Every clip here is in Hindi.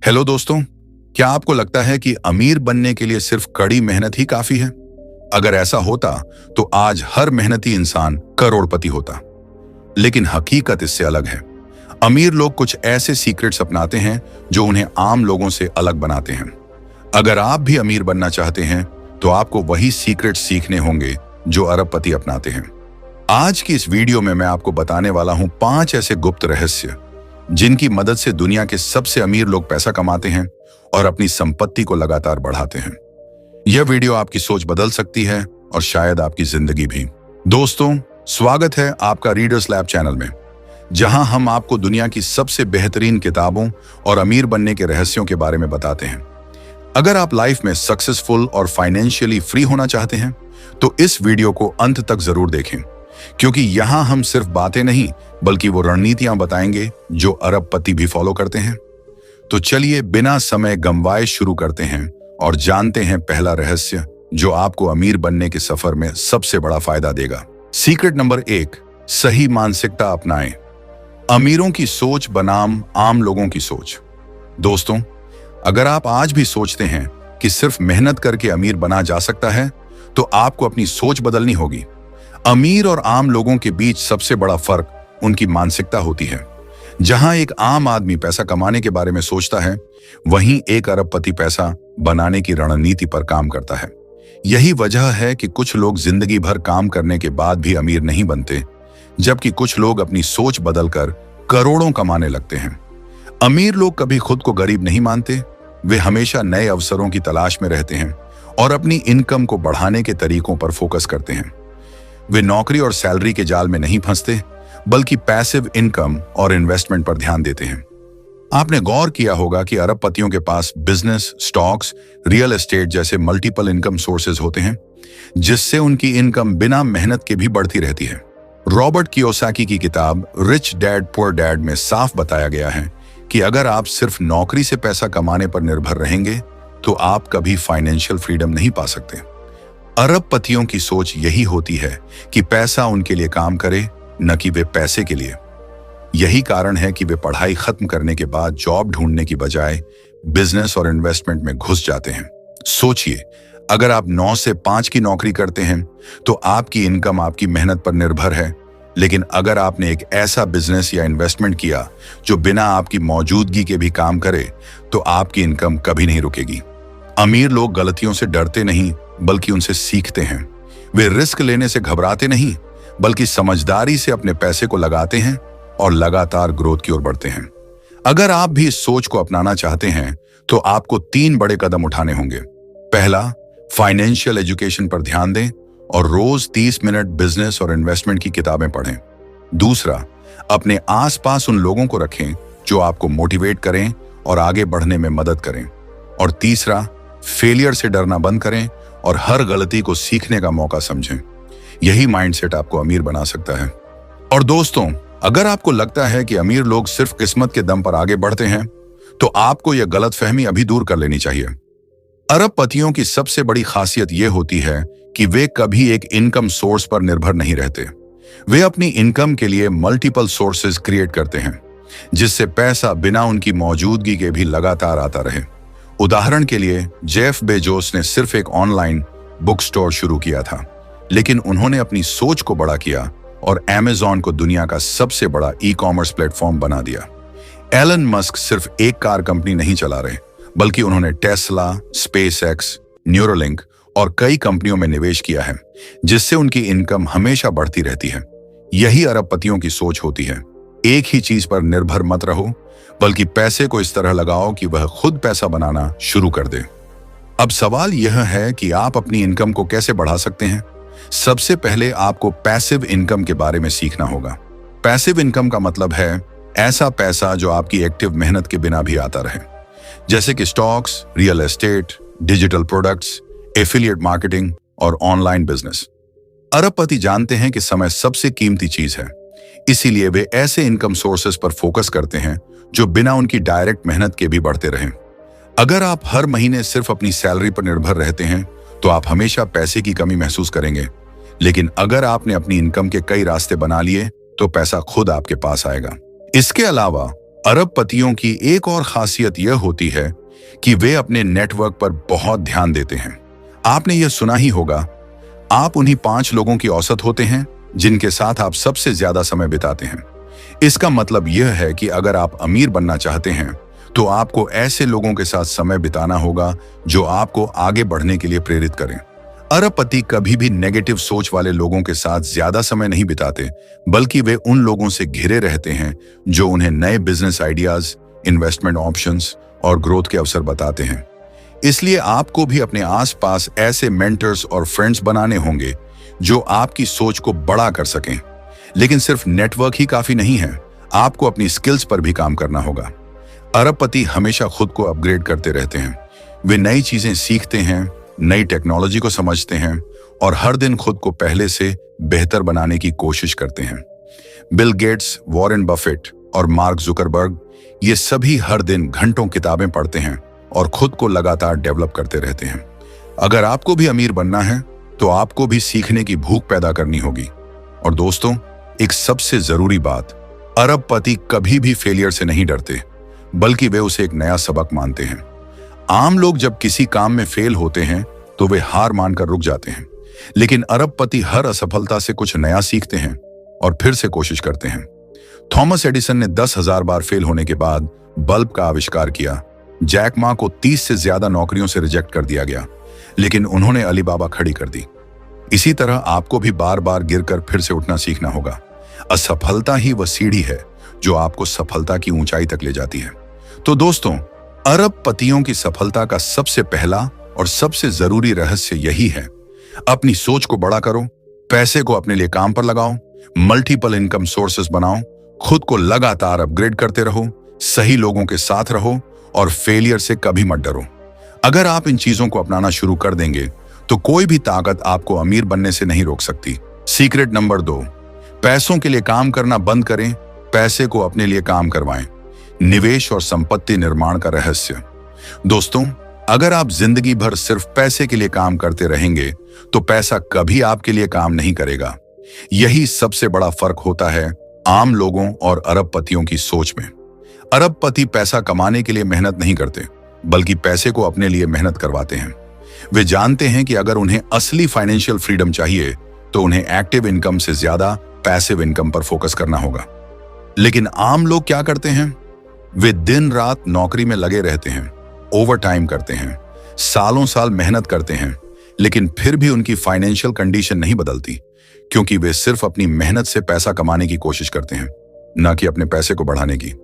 हेलो दोस्तों, क्या आपको लगता है कि अमीर बनने के लिए सिर्फ कड़ी मेहनत ही काफी है? अगर ऐसा होता तो आज हर मेहनती इंसान करोड़पति होता। लेकिन हकीकत इससे अलग है। अमीर लोग कुछ ऐसे सीक्रेट्स अपनाते हैं जो उन्हें आम लोगों से अलग बनाते हैं। अगर आप भी अमीर बनना चाहते हैं तो आपको वही सीक्रेट्स सीखने होंगे जो अरबपति अपनाते हैं। आज की इस वीडियो में मैं आपको बताने वाला हूं 5 ऐसे गुप्त रहस्य जिनकी मदद से दुनिया के सबसे अमीर लोग पैसा कमाते हैं और अपनी संपत्ति को लगातार बढ़ाते हैं। यह वीडियो आपकी सोच बदल सकती है और शायद आपकी जिंदगी भी। दोस्तों, स्वागत है आपका रीडर्स लैब चैनल में, जहां हम आपको दुनिया की सबसे बेहतरीन किताबों और अमीर बनने के रहस्यों के बारे में बताते हैं। अगर आप लाइफ में सक्सेसफुल और फाइनेंशियली फ्री होना चाहते हैं तो इस वीडियो को अंत तक जरूर देखें, क्योंकि यहां हम सिर्फ बातें नहीं बल्कि वो रणनीतियां बताएंगे जो अरबपति भी फॉलो करते हैं। तो चलिए बिना समय गंवाए शुरू करते हैं और जानते हैं पहला रहस्य जो आपको अमीर बनने के सफर में सबसे बड़ा फायदा देगा। सीक्रेट नंबर 1, सही मानसिकता अपनाएं। अमीरों की सोच बनाम आम लोगों की सोच। दोस्तों, अगर आप आज भी सोचते हैं कि सिर्फ मेहनत करके अमीर बना जा सकता है तो आपको अपनी सोच बदलनी होगी। अमीर और आम लोगों के बीच सबसे बड़ा फर्क उनकी मानसिकता होती है। जहां एक आम आदमी पैसा कमाने के बारे में सोचता है, वहीं एक अरबपति पैसा बनाने की रणनीति पर काम करता है। यही वजह है कि कुछ लोग जिंदगी भर काम करने के बाद भी अमीर नहीं बनते, जबकि कुछ लोग अपनी सोच बदलकर करोड़ों कमाने लगते हैं। अमीर लोग कभी खुद को गरीब नहीं मानते। वे हमेशा नए अवसरों की तलाश में रहते हैं और अपनी इनकम को बढ़ाने के तरीकों पर फोकस करते हैं। वे नौकरी और सैलरी के जाल में नहीं फंसते, बल्कि पैसिव इनकम और इन्वेस्टमेंट पर ध्यान देते हैं। आपने गौर किया होगा कि अरबपतियों के पास बिजनेस, स्टॉक्स, रियल एस्टेट जैसे मल्टीपल इनकम सोर्सेज होते हैं, जिससे उनकी इनकम बिना मेहनत के भी बढ़ती रहती है। रॉबर्ट कियोसाकी की किताब रिच डैड पुअर डैड में साफ बताया गया है कि अगर आप सिर्फ नौकरी से पैसा कमाने पर निर्भर रहेंगे तो आप कभी फाइनेंशियल फ्रीडम नहीं पा सकते। अरबपतियों की सोच यही होती है कि पैसा उनके लिए काम करे, न कि वे पैसे के लिए। यही कारण है कि वे पढ़ाई खत्म करने के बाद जॉब ढूंढने की बजाय बिजनेस और इन्वेस्टमेंट में घुस जाते हैं। सोचिए, अगर आप 9 से 5 की नौकरी करते हैं तो आपकी इनकम आपकी मेहनत पर निर्भर है, लेकिन अगर आपने एक ऐसा बिजनेस या इन्वेस्टमेंट किया जो बिना आपकी मौजूदगी के भी काम करे, तो आपकी इनकम कभी नहीं रुकेगी। अमीर लोग गलतियों से डरते नहीं बल्कि उनसे सीखते हैं। वे रिस्क लेने से घबराते नहीं बल्कि समझदारी से अपने पैसे को लगाते हैं और लगातार ग्रोथ की ओर बढ़ते हैं। अगर आप भी इस सोच को अपनाना चाहते हैं तो आपको 3 बड़े कदम उठाने होंगे। पहला, फाइनेंशियल एजुकेशन पर ध्यान दें और रोज 30 मिनट बिजनेस और इन्वेस्टमेंट की किताबें पढ़ें। दूसरा, अपने आसपास उन लोगों को रखें जो आपको मोटिवेट करें और आगे बढ़ने में मदद करें। और तीसरा, फेलियर से डरना बंद करें और हर गलती को सीखने का मौका समझें। यही माइंडसेट आपको अमीर बना सकता है। और दोस्तों, अगर आपको लगता है कि अमीर लोग सिर्फ किस्मत के दम पर आगे बढ़ते हैं, तो आपको यह गलतफहमी अभी दूर कर लेनी चाहिए। अरबपतियों की सबसे बड़ी खासियत यह होती है कि वे कभी एक इनकम सोर्स पर निर्भर नहीं रहते। वे अपनी इनकम के लिए मल्टीपल सोर्सेज क्रिएट करते हैं, जिससे पैसा बिना उनकी मौजूदगी के भी लगातार आता रहे। उदाहरण के लिए, जेफ बेजोस ने सिर्फ एक ऑनलाइन बुक स्टोर शुरू किया था, लेकिन उन्होंने अपनी सोच को बड़ा किया और अमेज़न को दुनिया का सबसे बड़ा ई-कॉमर्स प्लेटफॉर्म बना दिया। एलन मस्क सिर्फ एक कार कंपनी नहीं चला रहे, बल्कि उन्होंने टेस्ला, स्पेसएक्स, न्यूरोलिंक और कई कंपनियों में निवेश किया है, जिससे उनकी इनकम हमेशा बढ़ती रहती है। यही अरबपतियों की सोच होती है। एक ही चीज पर निर्भर मत रहो, बल्कि पैसे को इस तरह लगाओ कि वह खुद पैसा बनाना शुरू कर दे। अब सवाल यह है कि आप अपनी इनकम को कैसे बढ़ा सकते हैं। सबसे पहले आपको पैसिव इनकम के बारे में सीखना होगा। पैसिव इनकम का मतलब है ऐसा पैसा जो आपकी एक्टिव मेहनत के बिना भी आता रहे, जैसे कि stocks, real estate, digital products, affiliate marketing और ऑनलाइन बिजनेस। अरबपति जानते हैं कि समय सबसे कीमती चीज है, इसीलिए वे ऐसे इनकम सोर्सेस पर फोकस करते हैं जो बिना उनकी डायरेक्ट मेहनत के भी बढ़ते रहें। अगर आप हर महीने सिर्फ अपनी सैलरी पर निर्भर रहते हैं तो आप हमेशा पैसे की कमी महसूस करेंगे, लेकिन अगर आपने अपनी इनकम के कई रास्ते बना लिए तो पैसा खुद आपके पास आएगा। इसके अलावा अरबपतियों की एक और खासियत यह होती है कि वे अपने नेटवर्क पर बहुत ध्यान देते हैं। आपने यह सुना ही होगा, आप उन्हीं 5 लोगों की औसत होते हैं जिनके साथ आप सबसे ज्यादा समय बिताते हैं। इसका मतलब यह है कि अगर आप अमीर बनना चाहते हैं तो आपको ऐसे लोगों के साथ समय बिताना होगा जो आपको आगे बढ़ने के लिए प्रेरित करें। अरबपति कभी भी नेगेटिव सोच वाले लोगों के साथ ज्यादा समय नहीं बिताते, बल्कि वे उन लोगों से घिरे रहते हैं जो उन्हें नए बिजनेस आइडियाज, इन्वेस्टमेंट ऑप्शंस और ग्रोथ के अवसर बताते हैं। इसलिए आपको भी अपने आसपास ऐसे मेंटर्स और फ्रेंड्स बनाने होंगे जो आपकी सोच को बड़ा कर सकें। लेकिन सिर्फ नेटवर्क ही काफी नहीं है, आपको अपनी स्किल्स पर भी काम करना होगा। अरबपति हमेशा खुद को अपग्रेड करते रहते हैं। वे नई चीजें सीखते हैं, नई टेक्नोलॉजी को समझते हैं और हर दिन खुद को पहले से बेहतर बनाने की कोशिश करते हैं। बिल गेट्स, वॉरेन बफेट और मार्क जुकरबर्ग ये सभी हर दिन घंटों किताबें पढ़ते हैं और खुद को लगातार डेवलप करते रहते हैं। अगर आपको भी अमीर बनना है तो आपको भी सीखने की भूख पैदा करनी होगी। और दोस्तों, एक सबसे जरूरी बात, अरबपति कभी भी फेलियर से नहीं डरते, बल्कि वे उसे एक नया सबक मानते हैं। आम लोग जब किसी काम में फेल होते हैं तो वे हार मानकर रुक जाते हैं, लेकिन अरबपति हर असफलता से कुछ नया सीखते हैं और फिर से कोशिश करते हैं। थॉमस एडिसन ने 10,000 बार फेल होने के बाद बल्ब का आविष्कार किया। जैक मा को 30 से ज्यादा नौकरियों से रिजेक्ट कर दिया गया, लेकिन उन्होंने अलीबाबा खड़ी कर दी। इसी तरह आपको भी बार बार गिरकर फिर से उठना सीखना होगा। असफलता ही वह सीढ़ी है जो आपको सफलता की ऊंचाई तक ले जाती है। तो दोस्तों, अरबपतियों की सफलता का सबसे पहला और सबसे जरूरी रहस्य यही है, अपनी सोच को बड़ा करो, पैसे को अपने लिए काम पर लगाओ, मल्टीपल इनकम सोर्सेस बनाओ, खुद को लगातार अपग्रेड करते रहो, सही लोगों के साथ रहो और फेलियर से कभी मत डरो। अगर आप इन चीजों को अपनाना शुरू कर देंगे तो कोई भी ताकत आपको अमीर बनने से नहीं रोक सकती। सीक्रेट नंबर 2, पैसों के लिए काम करना बंद करें, पैसे को अपने लिए काम करवाएं। निवेश और संपत्ति निर्माण का रहस्य। दोस्तों, अगर आप जिंदगी भर सिर्फ पैसे के लिए काम करते रहेंगे तो पैसा कभी आपके लिए काम नहीं करेगा। यही सबसे बड़ा फर्क होता है आम लोगों और अरबपतियों की सोच में। अरबपति पैसा कमाने के लिए मेहनत नहीं करते, बल्कि पैसे को अपने लिए मेहनत करवाते हैं। वे जानते हैं कि अगर उन्हें असली फाइनेंशियल फ्रीडम चाहिए तो उन्हें एक्टिव इनकम से ज्यादा पैसिव इनकम पर फोकस करना होगा। लेकिन आम लोग क्या करते हैं? वे दिन रात नौकरी में लगे रहते हैं, ओवर टाइम करते हैं, सालों साल मेहनत करते हैं, लेकिन फिर भी उनकी फाइनेंशियल कंडीशन नहीं बदलती, क्योंकि वे सिर्फ अपनी मेहनत से पैसा कमाने की कोशिश करते हैं, न कि अपने पैसे को बढ़ाने की।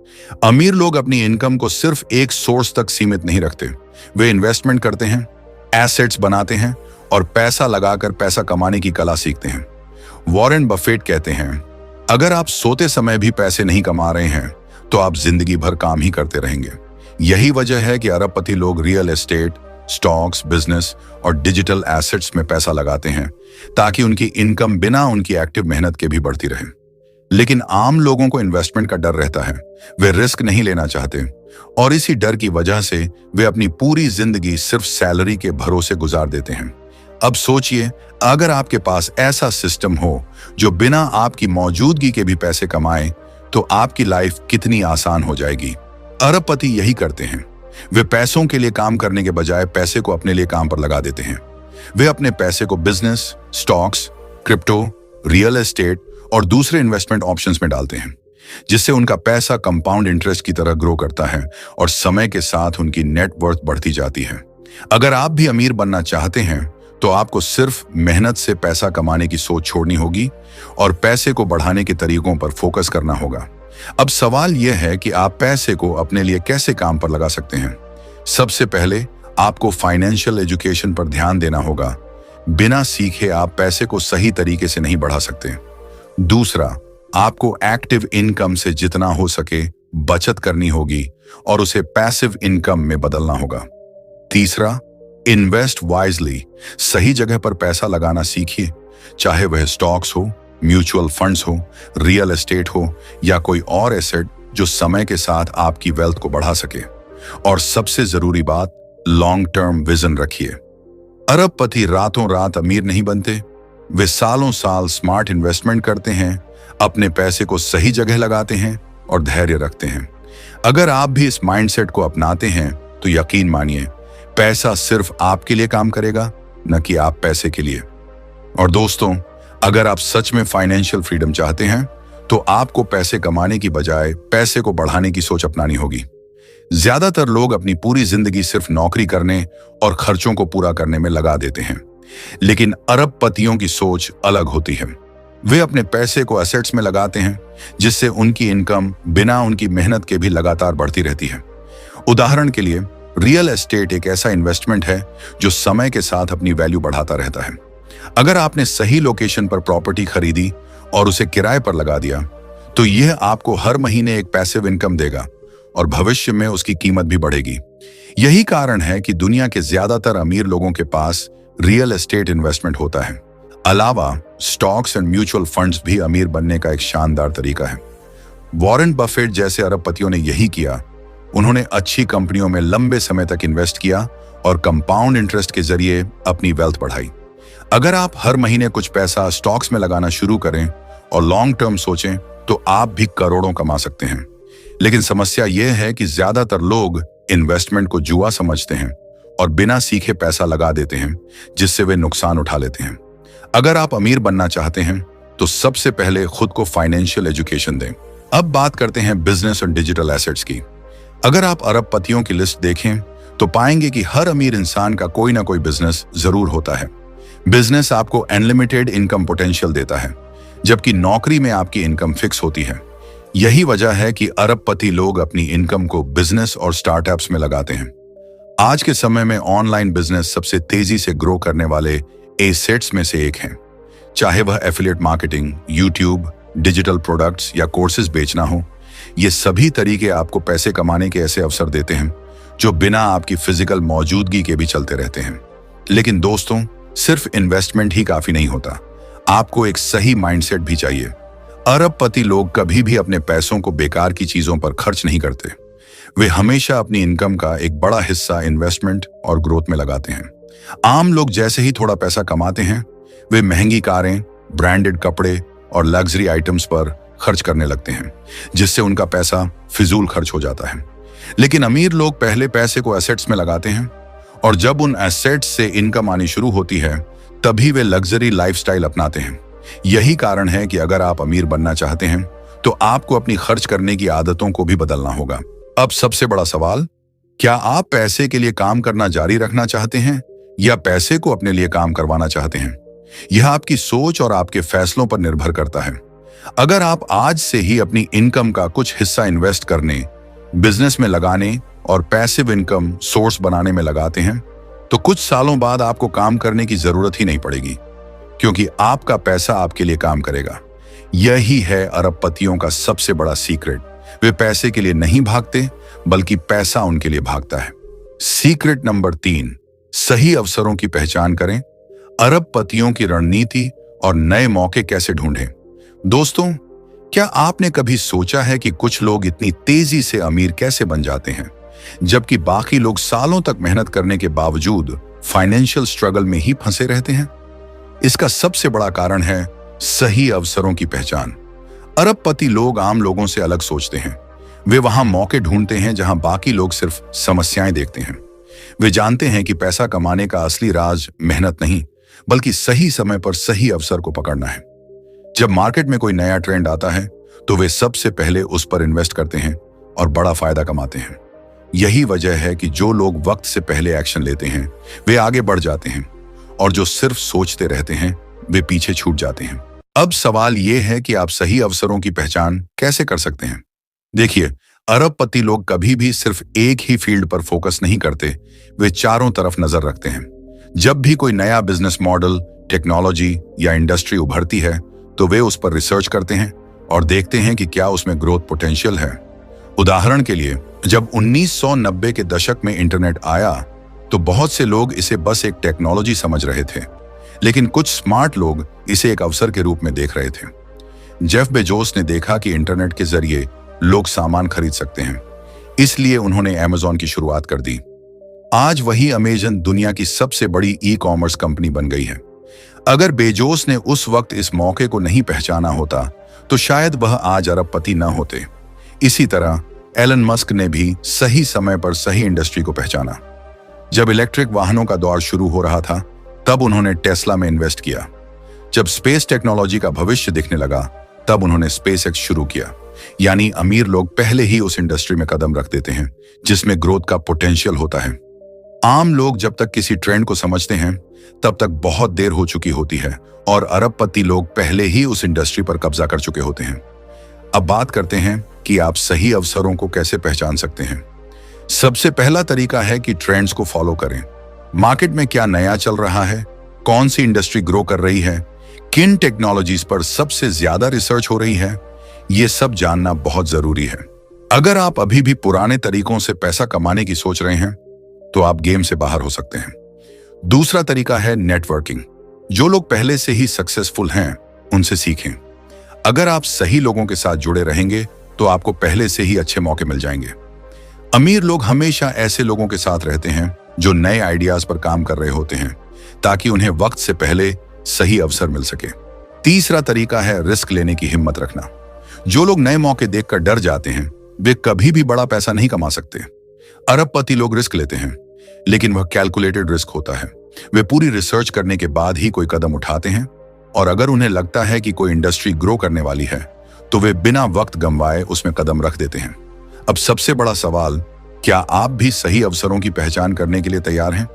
अमीर लोग अपनी इनकम को सिर्फ एक सोर्स तक सीमित नहीं रखते। वे इन्वेस्टमेंट करते हैं, एसेट्स बनाते हैं और पैसा लगाकर पैसा कमाने की कला सीखते हैं। वॉरेन बफेट कहते हैं, अगर आप सोते समय भी पैसे नहीं कमा रहे हैं तो आप जिंदगी भर काम ही करते रहेंगे। यही वजह है कि अरबपति लोग रियल एस्टेट, स्टॉक्स, बिजनेस और डिजिटल एसेट्स में पैसा लगाते हैं ताकि उनकी इनकम बिना उनकी एक्टिव मेहनत के भी बढ़ती रहे। लेकिन आम लोगों को इन्वेस्टमेंट का डर रहता है, वे रिस्क नहीं लेना चाहते और इसी डर की वजह से वे अपनी पूरी जिंदगी सिर्फ सैलरी के भरोसे गुजार देते हैं। अब सोचिए, अगर आपके पास ऐसा सिस्टम हो जो बिना आपकी मौजूदगी के भी पैसे कमाए तो आपकी लाइफ कितनी आसान हो जाएगी। अरबपति यही करते हैं, वे पैसों के लिए काम करने के बजाय पैसे को अपने लिए काम पर लगा देते हैं। वे अपने पैसे को business, stocks, crypto, real estate और दूसरे इन्वेस्टमेंट ऑप्शंस में डालते हैं, जिससे उनका पैसा कंपाउंड इंटरेस्ट की तरह ग्रो करता है और समय के साथ उनकी नेट वर्थ बढ़ती जाती है। अगर आप भी अमीर बनना चाहते हैं तो आपको सिर्फ मेहनत से पैसा कमाने की सोच छोड़नी होगी और पैसे को बढ़ाने के तरीकों पर फोकस करना होगा। अब सवाल यह है कि आप पैसे को अपने लिए कैसे काम पर लगा सकते हैं। सबसे पहले आपको फाइनेंशियल एजुकेशन पर ध्यान देना होगा। बिना सीखे आप पैसे को सही तरीके से नहीं बढ़ा सकते। दूसरा, आपको एक्टिव इनकम से जितना हो सके बचत करनी होगी और उसे पैसिव इनकम में बदलना होगा। तीसरा, इन्वेस्ट वाइजली, सही जगह पर पैसा लगाना सीखिए, चाहे वह स्टॉक्स हो, म्यूचुअल फंड्स हो, रियल एस्टेट हो या कोई और एसेट जो समय के साथ आपकी वेल्थ को बढ़ा सके। और सबसे जरूरी बात, लॉन्ग टर्म विजन रखिए। अरबपति रातों रात अमीर नहीं बनते, वे सालों साल स्मार्ट इन्वेस्टमेंट करते हैं, अपने पैसे को सही जगह लगाते हैं और धैर्य रखते हैं। अगर आप भी इस माइंडसेट को अपनाते हैं तो यकीन मानिए, पैसा सिर्फ आपके लिए काम करेगा, न कि आप पैसे के लिए। और दोस्तों, अगर आप सच में फाइनेंशियल फ्रीडम चाहते हैं तो आपको पैसे कमाने की बजाय पैसे को बढ़ाने की सोच अपनानी होगी। ज्यादातर लोग अपनी पूरी जिंदगी सिर्फ नौकरी करने और खर्चों को पूरा करने में लगा देते हैं, लेकिन अरबपतियों की सोच अलग होती है। वे अपने पैसे को एसेट्स में लगाते हैं, जिससे उनकी इनकम बिना उनकी मेहनत के भी लगातार बढ़ती रहती है। उदाहरण के लिए, रियल एस्टेट एक ऐसा इन्वेस्टमेंट है जो समय के साथ अपनी वैल्यू बढ़ाता रहता है। अगर आपने सही लोकेशन पर प्रॉपर्टी खरीदी और उसे किराए पर लगा दिया, तो यह आपको हर महीने एक पैसिव इनकम देगा और भविष्य में उसकी कीमत भी बढ़ेगी। यही कारण है कि दुनिया के ज्यादातर अमीर लोगों के पास रियल एस्टेट इन्वेस्टमेंट होता है। अलावा स्टॉक्स एंड म्यूचुअल फंड्स भी अमीर बनने का एक शानदार तरीका है। वॉरेन बफेट जैसे अरबपतियों ने यही किया। उन्होंने अच्छी कंपनियों में लंबे समय तक इन्वेस्ट किया और कंपाउंड इंटरेस्ट के जरिए अपनी वेल्थ बढ़ाई। अगर आप हर महीने कुछ पैसा स्टॉक्स में लगाना शुरू करें और लॉन्ग टर्म सोचें, तो आप भी करोड़ों कमा सकते हैं। लेकिन समस्या यह है कि ज्यादातर लोग इन्वेस्टमेंट को जुआ समझते हैं और बिना सीखे पैसा लगा देते हैं, जिससे वे नुकसान उठा लेते हैं। अगर आप अमीर बनना चाहते हैं तो सबसे पहले खुद को फाइनेंशियल एजुकेशन दें। अब बात करते हैं बिजनेस और डिजिटल एसेट्स की। अगर आप अरबपतियों की लिस्ट देखें तो पाएंगे कि हर अमीर इंसान का कोई ना कोई बिजनेस जरूर होता है। बिजनेस आपको अनलिमिटेड इनकम पोटेंशियल देता है, जबकि नौकरी में आपकी इनकम फिक्स होती है। यही वजह है कि अरबपति लोग अपनी इनकम को बिजनेस और स्टार्टअप्स में लगाते हैं। आज के समय में ऑनलाइन बिजनेस सबसे तेजी से ग्रो करने वाले एसेट्स में से एक है। चाहे वह affiliate marketing, YouTube, digital products या कोर्सेज बेचना हो, ये सभी तरीके आपको पैसे कमाने के ऐसे अवसर देते हैं जो बिना आपकी फिजिकल मौजूदगी के भी चलते रहते हैं। लेकिन दोस्तों, सिर्फ इन्वेस्टमेंट ही काफी नहीं होता, आपको एक सही माइंडसेट भी चाहिए। अरबपति लोग कभी भी अपने पैसों को बेकार की चीजों पर खर्च नहीं करते। वे हमेशा अपनी इनकम का एक बड़ा हिस्सा इन्वेस्टमेंट और ग्रोथ में लगाते हैं। आम लोग जैसे ही थोड़ा पैसा कमाते हैं, वे महंगी कारें, ब्रांडेड कपड़े और लग्जरी आइटम्स पर खर्च करने लगते हैं, जिससे उनका पैसा फिजूल खर्च हो जाता है। लेकिन अमीर लोग पहले पैसे को एसेट्स में लगाते हैं और जब उन एसेट्स से इनकम आनी शुरू होती है, तभी वे लग्जरी लाइफस्टाइल अपनाते हैं। यही कारण है कि अगर आप अमीर बनना चाहते हैं तो आपको अपनी खर्च करने की आदतों को भी बदलना होगा। अब सबसे बड़ा सवाल, क्या आप पैसे के लिए काम करना जारी रखना चाहते हैं या पैसे को अपने लिए काम करवाना चाहते हैं? यह आपकी सोच और आपके फैसलों पर निर्भर करता है। अगर आप आज से ही अपनी इनकम का कुछ हिस्सा इन्वेस्ट करने, बिजनेस में लगाने और पैसिव इनकम सोर्स बनाने में लगाते हैं, तो कुछ सालों बाद आपको काम करने की जरूरत ही नहीं पड़ेगी, क्योंकि आपका पैसा आपके लिए काम करेगा। यही है अरबपतियों का सबसे बड़ा सीक्रेट। वे पैसे के लिए नहीं भागते, बल्कि पैसा उनके लिए भागता है। सीक्रेट नंबर 3, सही अवसरों की पहचान करें। अरबपतियों की रणनीति और नए मौके कैसे ढूंढें? दोस्तों, क्या आपने कभी सोचा है कि कुछ लोग इतनी तेजी से अमीर कैसे बन जाते हैं, जबकि बाकी लोग सालों तक मेहनत करने के बावजूद फाइनेंशियल स्ट्रगल में ही फंसे रहते हैं? इसका सबसे बड़ा कारण है सही अवसरों की पहचान। अरबपति लोग आम लोगों से अलग सोचते हैं। वे वहां मौके ढूंढते हैं जहां बाकी लोग सिर्फ समस्याएं देखते हैं। वे जानते हैं कि पैसा कमाने का असली राज मेहनत नहीं, बल्कि सही समय पर सही अवसर को पकड़ना है। जब मार्केट में कोई नया ट्रेंड आता है, तो वे सबसे पहले उस पर इन्वेस्ट करते हैं और बड़ा फायदा कमाते हैं। यही वजह है कि जो लोग वक्त से पहले एक्शन लेते हैं, वे आगे बढ़ जाते हैं, और जो सिर्फ सोचते रहते हैं, वे पीछे छूट जाते हैं। अब सवाल यह है कि आप सही अवसरों की पहचान कैसे कर सकते हैं? देखिए, अरबपति लोग कभी भी सिर्फ एक ही फील्ड पर फोकस नहीं करते, वे चारों तरफ नजर रखते हैं। जब भी कोई नया बिजनेस मॉडल, टेक्नोलॉजी या इंडस्ट्री उभरती है, तो वे उस पर रिसर्च करते हैं और देखते हैं कि क्या उसमें ग्रोथ पोटेंशियल है। उदाहरण के लिए, जब 1990 के दशक में इंटरनेट आया, तो बहुत से लोग इसे बस एक टेक्नोलॉजी समझ रहे थे, लेकिन कुछ स्मार्ट लोग इसे एक अवसर के रूप में देख रहे थे। जेफ बेजोस ने देखा कि इंटरनेट के जरिए लोग सामान खरीद सकते हैं, इसलिए उन्होंने अमेज़न की शुरुआत कर दी। आज वही अमेज़न दुनिया की सबसे बड़ी ई-कॉमर्स कंपनी बन गई है। अगर बेजोस ने उस वक्त इस मौके को नहीं पहचाना होता, तो शायद वह आज अरबपति न होते। इसी तरह एलन मस्क ने भी सही समय पर सही इंडस्ट्री को पहचाना। जब इलेक्ट्रिक वाहनों का दौर शुरू हो रहा था, तब उन्होंने टेस्ला में इन्वेस्ट किया। जब स्पेस टेक्नोलॉजी का भविष्य दिखने लगा, तब उन्होंने स्पेस एक्स शुरू किया। यानी अमीर लोग पहले ही उस इंडस्ट्री में कदम रख देते हैं जिसमें ग्रोथ का पोटेंशियल होता है। आम लोग जब तक किसी ट्रेंड को समझते हैं, तब तक बहुत देर हो चुकी होती है और अरबपति लोग पहले ही उस इंडस्ट्री पर कब्जा कर चुके होते हैं। अब बात करते हैं कि आप सही अवसरों को कैसे पहचान सकते हैं। सबसे पहला तरीका है कि ट्रेंड्स को फॉलो करें। मार्केट में क्या नया चल रहा है, कौन सी इंडस्ट्री ग्रो कर रही है, किन टेक्नोलॉजीज पर सबसे ज्यादा रिसर्च हो रही है, ये सब जानना बहुत जरूरी है। अगर आप अभी भी पुराने तरीकों से पैसा कमाने की सोच रहे हैं, तो आप गेम से बाहर हो सकते हैं। दूसरा तरीका है नेटवर्किंग। जो लोग पहले से ही सक्सेसफुल हैं, उनसे सीखें। अगर आप सही लोगों के साथ जुड़े रहेंगे, तो आपको पहले से ही अच्छे मौके मिल जाएंगे। अमीर लोग हमेशा ऐसे लोगों के साथ रहते हैं जो नए आइडियाज पर काम कर रहे होते हैं, ताकि उन्हें वक्त से पहले सही अवसर मिल सके। तीसरा तरीका है रिस्क लेने की हिम्मत रखना। जो लोग नए मौके देखकर डर जाते हैं, वे कभी भी बड़ा पैसा नहीं कमा सकते। अरबपति लोग रिस्क लेते हैं, लेकिन वह कैलकुलेटेड रिस्क होता है। वे पूरी रिसर्च करने के बाद ही कोई कदम उठाते हैं, और अगर उन्हें लगता है कि कोई इंडस्ट्री ग्रो करने वाली है, तो वे बिना वक्त गंवाए उसमें कदम रख देते हैं। अब सबसे बड़ा सवाल, क्या आप भी सही अवसरों की पहचान करने के लिए तैयार हैं?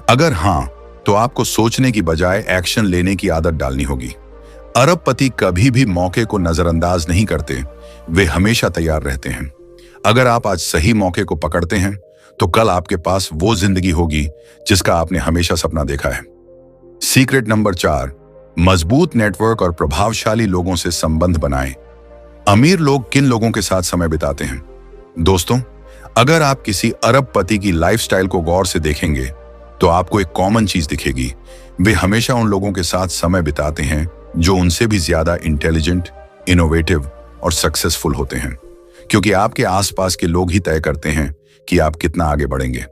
अगर हां, तो आपको सोचने की बजाय एक्शन लेने की आदत डालनी होगी। अरबपति कभी भी मौके को नजरअंदाज नहीं करते, वे हमेशा तैयार रहते हैं। अगर आप आज सही मौके को पकड़ते हैं, तो कल आपके पास वो जिंदगी होगी जिसका आपने हमेशा सपना देखा है। सीक्रेट नंबर 4, मजबूत नेटवर्क और प्रभावशाली लोगों से संबंध बनाएं। अमीर लोग किन लोगों के साथ समय बिताते हैं? दोस्तों, अगर आप किसी अरबपति की लाइफस्टाइल को गौर से देखेंगे, तो आपको एक कॉमन चीज दिखेगी। वे हमेशा उन लोगों के साथ समय बिताते हैं जो उनसे भी ज्यादा इंटेलिजेंट, इनोवेटिव और सक्सेसफुल होते हैं, क्योंकि आपके आसपास के लोग ही तय करते हैं कि आप कितना आगे बढ़ेंगे।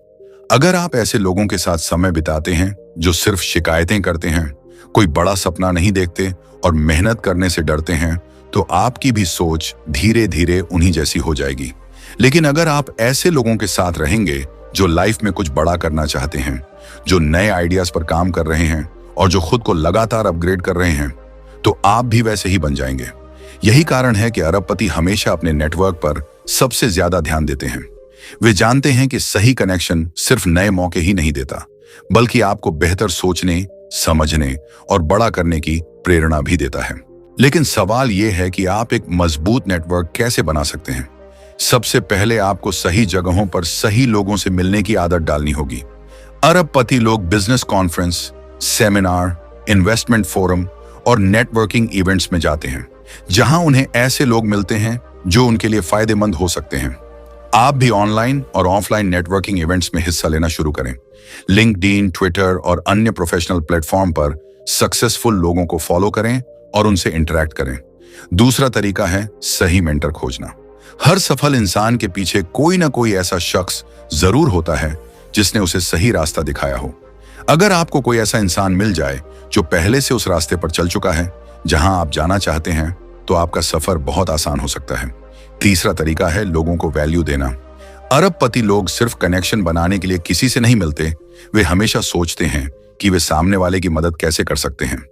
अगर आप ऐसे लोगों के साथ समय बिताते हैं जो सिर्फ शिकायतें करते हैं, कोई बड़ा सपना नहीं देखते और मेहनत करने से डरते हैं, तो आपकी भी सोच धीरे धीरे उन्हीं जैसी हो जाएगी। लेकिन अगर आप ऐसे लोगों के साथ रहेंगे जो लाइफ में कुछ बड़ा करना चाहते हैं, जो नए आइडियाज पर काम कर रहे हैं और जो खुद को लगातार अपग्रेड कर रहे हैं, तो आप भी वैसे ही बन जाएंगे। यही कारण है कि अरबपति हमेशा अपने नेटवर्क पर सबसे ज्यादा ध्यान देते हैं। वे जानते हैं कि सही कनेक्शन सिर्फ नए मौके ही नहीं देता, बल्कि आपको बेहतर सोचने, समझने और बड़ा करने की प्रेरणा भी देता है। लेकिन सवाल यह है कि आप एक मजबूत नेटवर्क कैसे बना सकते हैं? सबसे पहले आपको सही जगहों पर सही लोगों से मिलने की आदत डालनी होगी। अरबपति लोग business conference, seminar, investment forum और नेटवर्किंग इवेंट्स में जाते हैं, जहां उन्हें ऐसे लोग मिलते हैं जो उनके लिए फायदेमंद हो सकते हैं। आप भी ऑनलाइन और ऑफलाइन नेटवर्किंग इवेंट्स में हिस्सा लेना शुरू करें। लिंक्डइन, ट्विटर और अन्य प्रोफेशनल प्लेटफॉर्म पर सक्सेसफुल लोगों को फॉलो करें और उनसे इंटरैक्ट करें। दूसरा तरीका है सही मेंटर खोजना। हर सफल इंसान के पीछे कोई ना कोई ऐसा शख्स जरूर होता है जिसने उसे सही रास्ता दिखाया हो। अगर आपको कोई ऐसा इंसान मिल जाए जो पहले से उस रास्ते पर चल चुका है जहां आप जाना चाहते हैं, तो आपका सफर बहुत आसान हो सकता है। तीसरा तरीका है लोगों को वैल्यू देना। अरबपति लोग सिर्फ कनेक्शन बनाने के लिए किसी से नहीं मिलते, वे हमेशा सोचते हैं कि वे सामने वाले की मदद कैसे कर सकते हैं।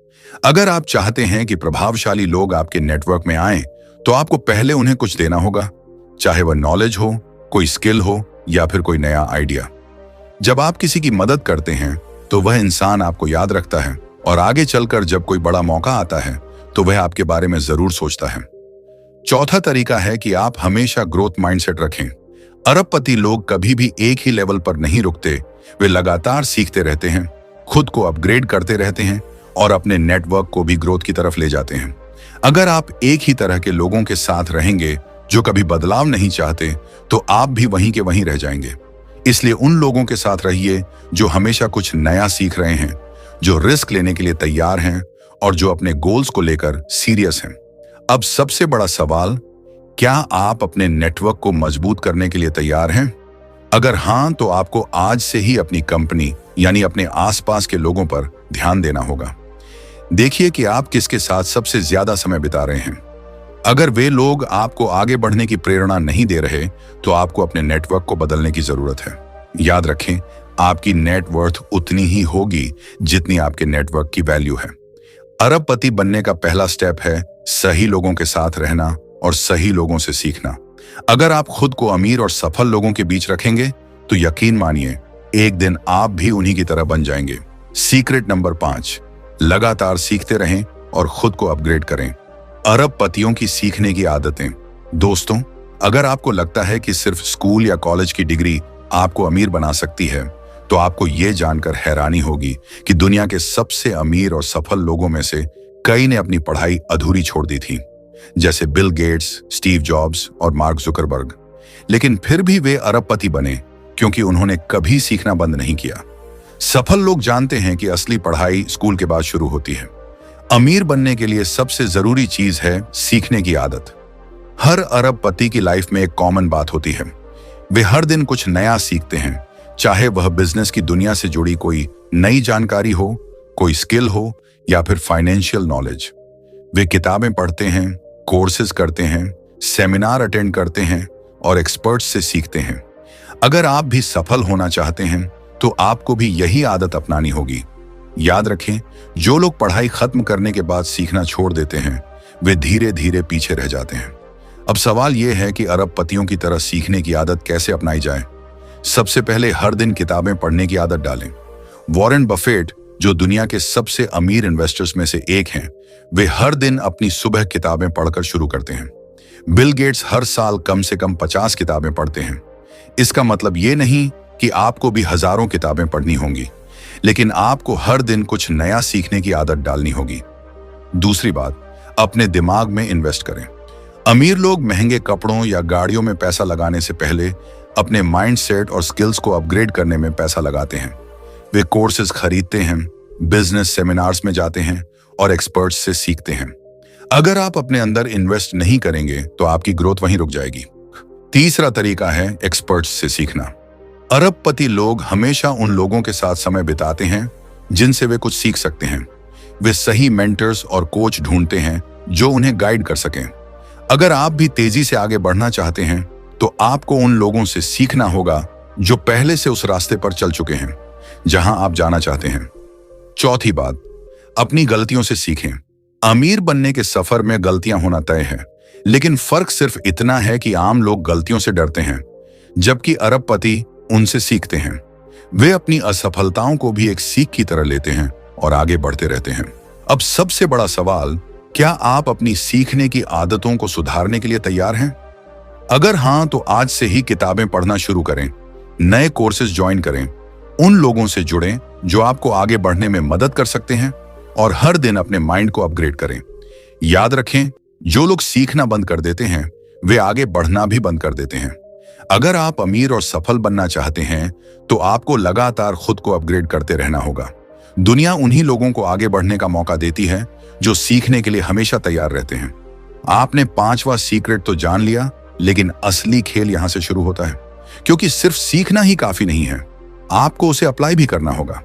अगर आप चाहते हैं कि प्रभावशाली लोग आपके नेटवर्क में आएं, तो आपको पहले उन्हें कुछ देना होगा, चाहे वह नॉलेज हो, कोई स्किल हो या फिर कोई नया आइडिया। जब आप किसी की मदद करते हैं, तो वह इंसान आपको याद रखता है और आगे चलकर जब कोई बड़ा मौका आता है, तो वह आपके बारे में जरूर सोचता है। चौथा तरीका है कि आप हमेशा ग्रोथ माइंडसेट रखें। अरबपति लोग कभी भी एक ही लेवल पर नहीं रुकते, वे लगातार सीखते रहते हैं, खुद को अपग्रेड करते रहते हैं और अपने नेटवर्क को भी ग्रोथ की तरफ ले जाते हैं। अगर आप एक ही तरह के लोगों के साथ रहेंगे जो कभी बदलाव नहीं चाहते, तो आप भी वहीं के वहीं रह जाएंगे। इसलिए उन लोगों के साथ रहिए जो हमेशा कुछ नया सीख रहे हैं, जो रिस्क लेने के लिए तैयार हैं और जो अपने गोल्स को लेकर सीरियस हैं। अब सबसे बड़ा सवाल, क्या आप अपने नेटवर्क को मजबूत करने के लिए तैयार हैं? अगर हां, तो आपको आज से ही अपनी कंपनी यानी अपने आसपास के लोगों पर ध्यान देना होगा। देखिए कि आप किसके साथ सबसे ज्यादा समय बिता रहे हैं। अगर वे लोग आपको आगे बढ़ने की प्रेरणा नहीं दे रहे, तो आपको अपने नेटवर्क को बदलने की जरूरत है। याद रखें, आपकी नेटवर्थ उतनी ही होगी जितनी आपके नेटवर्क की वैल्यू है। अरबपति बनने का पहला स्टेप है सही लोगों के साथ रहना और सही लोगों से सीखना। अगर आप खुद को अमीर और सफल लोगों के बीच रखेंगे, तो यकीन मानिए एक दिन आप भी उन्हीं की तरह बन जाएंगे। सीक्रेट नंबर 5, लगातार सीखते रहें और खुद को अपग्रेड करें। अरबपतियों की सीखने की आदतें। दोस्तों, अगर आपको लगता है कि सिर्फ स्कूल या कॉलेज की डिग्री आपको अमीर बना सकती है, तो आपको यह जानकर हैरानी होगी कि दुनिया के सबसे अमीर और सफल लोगों में से कई ने अपनी पढ़ाई अधूरी छोड़ दी थी, जैसे बिल गेट्स, स्टीव जॉब्स और मार्क जुकरबर्ग। लेकिन फिर भी वे अरबपति बने क्योंकि उन्होंने कभी सीखना बंद नहीं किया। सफल लोग जानते हैं कि असली पढ़ाई स्कूल के बाद शुरू होती है। अमीर बनने के लिए सबसे जरूरी चीज है सीखने की आदत। हर अरबपति की लाइफ में एक कॉमन बात होती है, वे हर दिन कुछ नया सीखते हैं, चाहे वह बिजनेस की दुनिया से जुड़ी कोई नई जानकारी हो, कोई स्किल हो या फिर फाइनेंशियल नॉलेज। वे किताबें पढ़ते हैं, कोर्सेज करते हैं, सेमिनार अटेंड करते हैं और एक्सपर्ट्स से सीखते हैं। अगर आप भी सफल होना चाहते हैं, तो आपको भी यही आदत अपनानी होगी। याद रखें, जो लोग पढ़ाई खत्म करने के बाद सीखना छोड़ देते हैं, वे धीरे धीरे पीछे रह जाते हैं। अब सवाल यह है कि अरबपतियों की तरह सीखने की आदत कैसे अपनाई जाए। सबसे पहले हर दिन किताबें पढ़ने की आदत डालें। वॉरेन बफेट, जो दुनिया के सबसे अमीर इन्वेस्टर्स में से एक हैं, वे हर दिन अपनी सुबह किताबें पढ़कर शुरू करते हैं। बिल गेट्स हर साल कम से कम 50 किताबें पढ़ते हैं। इसका मतलब ये नहीं कि आपको भी हजारों किताबें पढ़नी होंगी, लेकिन आपको हर दिन कुछ नया सीखने की आदत डालनी होगी। दूसरी बात, अपने दिमाग में इन्वेस्ट करें। अमीर लोग महंगे कपड़ों या गाड़ियों में पैसा लगाने से पहले अपने माइंडसेट और स्किल्स को अपग्रेड करने में पैसा लगाते हैं। वे कोर्सेज खरीदते हैं, बिजनेस सेमिनार्स में जाते हैं और एक्सपर्ट्स से सीखते हैं। अगर आप अपने अंदर इन्वेस्ट नहीं करेंगे, तो आपकी ग्रोथ वहीं रुक जाएगी। तीसरा तरीका है एक्सपर्ट्स से सीखना। अरबपति लोग हमेशा उन लोगों के साथ समय बिताते हैं जिनसे वे कुछ सीख सकते हैं। वे सही मेंटर्स और कोच ढूंढते हैं जो उन्हें गाइड कर सकें। अगर आप भी तेजी से आगे बढ़ना चाहते हैं, तो आपको उन लोगों से सीखना होगा जो पहले से उस रास्ते पर चल चुके हैं जहां आप जाना चाहते हैं। चौथी बात, अपनी गलतियों से सीखें। अमीर बनने के सफर में गलतियां होना तय है, लेकिन फर्क सिर्फ इतना है कि आम लोग गलतियों से डरते हैं, जबकि अरबपति उनसे सीखते हैं। वे अपनी असफलताओं को भी एक सीख की तरह लेते हैं और आगे बढ़ते रहते हैं। अब सबसे बड़ा सवाल, क्या आप अपनी सीखने की आदतों को सुधारने के लिए तैयार हैं? अगर हां, तो आज से ही किताबें पढ़ना शुरू करें, नए कोर्सेज ज्वाइन करें, उन लोगों से जुड़ें जो आपको आगे बढ़ने में मदद कर सकते हैं और हर दिन अपने माइंड को अपग्रेड करें। याद रखें, जो लोग सीखना बंद कर देते हैं, वे आगे बढ़ना भी बंद कर देते हैं। अगर आप अमीर और सफल बनना चाहते हैं, तो आपको लगातार खुद को अपग्रेड करते रहना होगा। दुनिया उन्हीं लोगों को आगे बढ़ने का मौका देती है जो सीखने के लिए हमेशा तैयार रहते हैं। आपने 5वां सीक्रेट तो जान लिया, लेकिन असली खेल यहां से शुरू होता है, क्योंकि सिर्फ सीखना ही काफी नहीं है, आपको उसे अप्लाई भी करना होगा।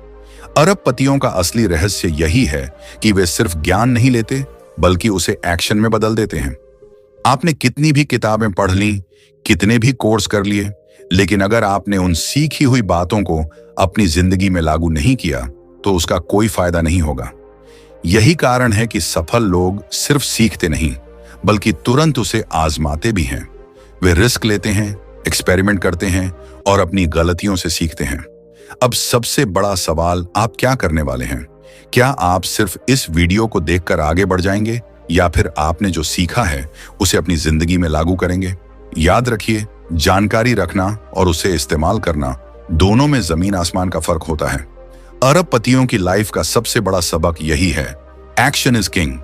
अरबपतियों का असली रहस्य यही है कि वे सिर्फ ज्ञान नहीं लेते, बल्कि उसे एक्शन में बदल देते हैं। आपने कितनी भी किताबें पढ़ ली, कितने भी कोर्स कर लिए, लेकिन अगर आपने उन सीखी हुई बातों को अपनी जिंदगी में लागू नहीं किया, तो उसका कोई फायदा नहीं होगा। यही कारण है कि सफल लोग सिर्फ सीखते नहीं, बल्कि तुरंत उसे आजमाते भी हैं। वे रिस्क लेते हैं, एक्सपेरिमेंट करते हैं और अपनी गलतियों से सीखते हैं। अब सबसे बड़ा सवाल, आप क्या करने वाले हैं? क्या आप सिर्फ इस वीडियो को देखकर आगे बढ़ जाएंगे, या फिर आपने जो सीखा है उसे अपनी जिंदगी में लागू करेंगे? याद रखिए, जानकारी रखना और उसे इस्तेमाल करना, दोनों में जमीन आसमान का फर्क होता है। अरबपतियों की लाइफ का सबसे बड़ा सबक यही है, एक्शन इज किंग।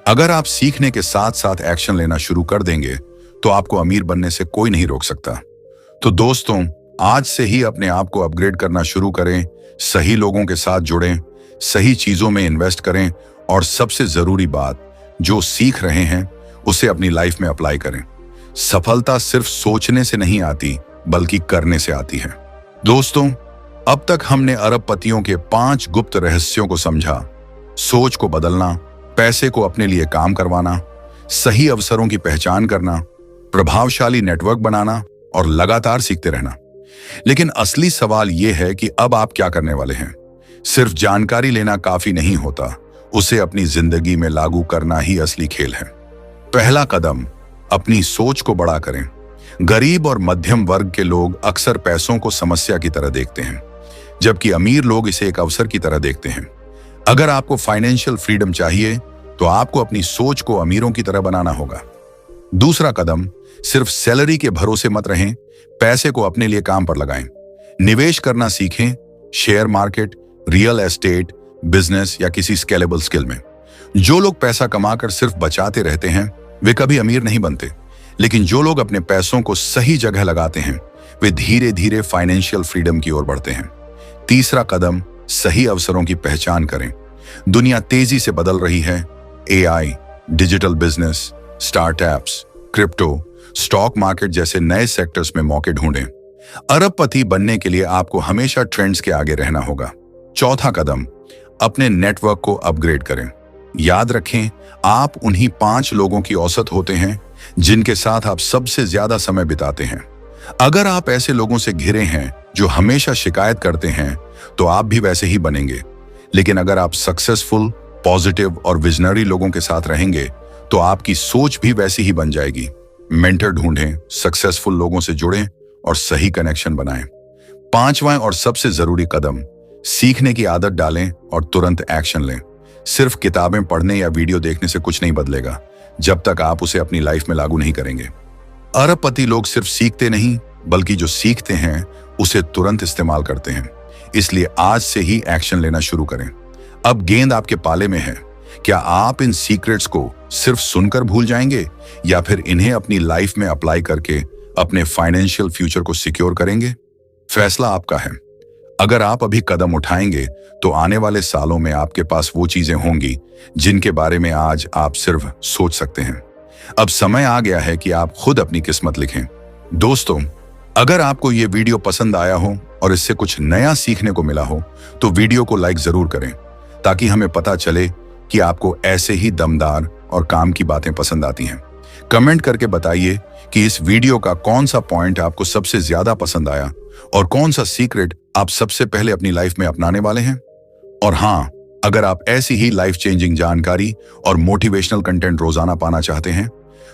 अगर आप सीखने के साथ साथ एक्शन लेना शुरू कर देंगे, तो आपको अमीर बनने से कोई नहीं रोक सकता। तो दोस्तों, आज से ही अपने आप को अपग्रेड करना शुरू करें, सही लोगों के साथ जुड़ें, सही चीजों में इन्वेस्ट करें और सबसे जरूरी बात, जो सीख रहे हैं उसे अपनी लाइफ में अप्लाई करें। सफलता सिर्फ सोचने से नहीं आती, बल्कि करने से आती है। दोस्तों, अब तक हमने अरबपतियों के 5 गुप्त रहस्यों को समझा। सोच को बदलना, पैसे को अपने लिए काम करवाना, सही अवसरों की पहचान करना, प्रभावशाली नेटवर्क बनाना और लगातार सीखते रहना। लेकिन असली सवाल यह है कि अब आप क्या करने वाले हैं। सिर्फ जानकारी लेना काफी नहीं होता, उसे अपनी जिंदगी में लागू करना ही असली खेल है। पहला कदम, अपनी सोच को बड़ा करें। गरीब और मध्यम वर्ग के लोग अक्सर पैसों को समस्या की तरह देखते हैं, जबकि अमीर लोग इसे एक अवसर की तरह देखते हैं। अगर आपको फाइनेंशियल फ्रीडम चाहिए तो आपको अपनी सोच को अमीरों की तरह बनाना होगा। दूसरा कदम, सिर्फ सैलरी के भरोसे मत रहें, पैसे को अपने लिए काम पर लगाएं। निवेश करना सीखें, share market, real estate, business या किसी स्केलेबल स्किल में। जो लोग पैसा कमाकर सिर्फ बचाते रहते हैं वे कभी अमीर नहीं बनते, लेकिन जो लोग अपने पैसों को सही जगह लगाते हैं वे धीरे धीरे फाइनेंशियल फ्रीडम की ओर बढ़ते हैं। तीसरा कदम, सही अवसरों की पहचान करें। दुनिया तेजी से बदल रही है। AI, digital business, startups, crypto, stock market जैसे नए सेक्टर्स में मौके ढूंढें। अरबपति बनने के लिए आपको हमेशा ट्रेंड्स के आगे रहना होगा। चौथा कदम, अपने नेटवर्क को अपग्रेड करें। याद रखें, आप उन्हीं 5 लोगों की औसत होते हैं जिनके साथ आप सबसे ज्यादा समय बिताते हैं। अगर आप ऐसे लोगों से घिरे हैं जो हमेशा शिकायत करते हैं तो आप भी वैसे ही बनेंगे। लेकिन अगर आप सक्सेसफुल, पॉजिटिव और विजनरी लोगों के साथ रहेंगे तो आपकी सोच भी वैसी ही बन जाएगी। मेंटर ढूंढें, सक्सेसफुल लोगों से जुड़ें और सही कनेक्शन बनाएं। पांचवां और सबसे जरूरी कदम, सीखने की आदत डालें और तुरंत एक्शन लें। सिर्फ किताबें पढ़ने या वीडियो देखने से कुछ नहीं बदलेगा जब तक आप उसे अपनी लाइफ में लागू नहीं करेंगे। अरबपति लोग सिर्फ सीखते नहीं बल्कि जो सीखते हैं उसे तुरंत इस्तेमाल करते हैं। इसलिए आज से ही एक्शन लेना शुरू करें। अब गेंद आपके पाले में है। क्या आप इन सीक्रेट्स को सिर्फ सुनकर भूल जाएंगे या फिर इन्हें अपनी लाइफ में अप्लाई करके अपने फाइनेंशियल फ्यूचर को सिक्योर करेंगे? फैसला आपका है। अगर आप अभी कदम उठाएंगे तो आने वाले सालों में आपके पास वो चीजें होंगी जिनके बारे में आज आप सिर्फ सोच सकते हैं। अब समय आ गया है कि आप खुद अपनी किस्मत लिखें। दोस्तों, अगर आपको ये वीडियो पसंद आया हो और इससे कुछ नया सीखने को मिला हो तो वीडियो को लाइक जरूर करें ताकि हमें पता चले कि आपको ऐसे ही दमदार और काम की बातें पसंद आती हैं। कमेंट करके बताइए कि इस वीडियो का कौन सा पॉइंट आपको सबसे ज्यादा पसंद आया और कौन सा सीक्रेट आप सबसे पहले अपनी लाइफ में अपनाने वाले हैं। और हाँ, अगर आप ऐसी ही लाइफ चेंजिंग जानकारी और मोटिवेशनल कंटेंट रोजाना पाना चाहते हैं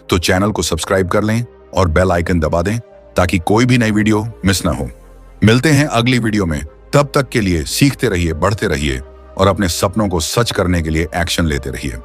तो चैनल को सब्सक्राइब कर लें और बेल आइकन दबा दें ताकि कोई भी नई वीडियो मिस ना हो। मिलते हैं अगली वीडियो में। तब तक के लिए सीखते रहिए, बढ़ते रहिए और अपने सपनों को सच करने के लिए एक्शन लेते रहिए।